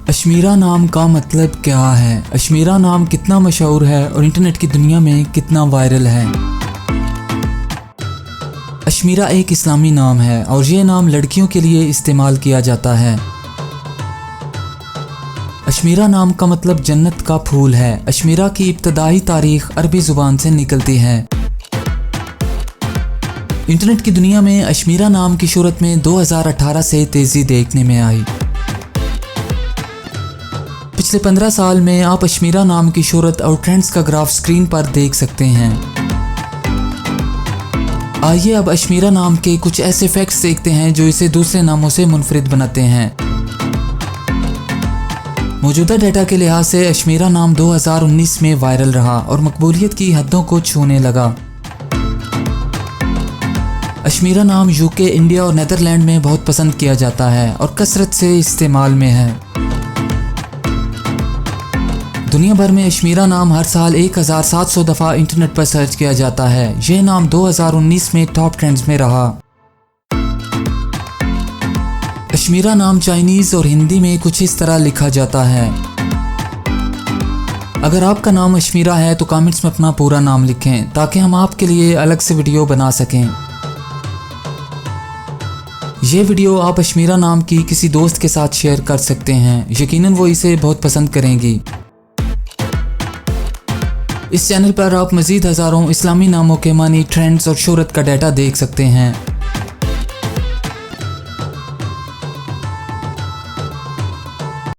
अशमीरा नाम का मतलब क्या है? अशमीरा नाम कितना मशहूर है और इंटरनेट की दुनिया में कितना वायरल है? अशमीरा एक इस्लामी नाम है और ये नाम लड़कियों के लिए इस्तेमाल किया जाता है। अशमीरा नाम का मतलब जन्नत का फूल है। अशमीरा की इब्तदाई तारीख अरबी ज़ुबान से निकलती है। इंटरनेट की दुनिया में अशमीरा नाम की शोहरत में 2018 से तेज़ी देखने में आई। पिछले 15 साल में आप अशमीरा नाम की शोहरत और ट्रेंड्स का ग्राफ स्क्रीन पर देख सकते हैं। आइए अब अशमीरा नाम के कुछ ऐसे फैक्ट्स देखते हैं जो इसे दूसरे नामों से मुनफरिद बनाते हैं। मौजूदा डेटा के लिहाज से अशमीरा नाम 2019 में वायरल रहा और मकबूलियत की हदों को छूने लगा। अशमीरा नाम यूके, इंडिया और नीदरलैंड में बहुत पसंद किया जाता है और कसरत से इस्तेमाल में है। दुनिया भर में अशमीरा नाम हर साल 1700 दफ़ा इंटरनेट पर सर्च किया जाता है। यह नाम 2019 में टॉप ट्रेंड्स में रहा। अशमीरा नाम चाइनीज़ और हिंदी में कुछ इस तरह लिखा जाता है। अगर आपका नाम अशमीरा है तो कमेंट्स में अपना पूरा नाम लिखें ताकि हम आपके लिए अलग से वीडियो बना सकें। ये वीडियो आप अशमीरा नाम की किसी दोस्त के साथ शेयर कर सकते हैं। यकीनन वो इसे बहुत पसंद करेंगी। इस चैनल पर आप मज़ीद हज़ारों इस्लामी नामों के मानी, ट्रेंड्स और शोहरत का डाटा देख सकते हैं।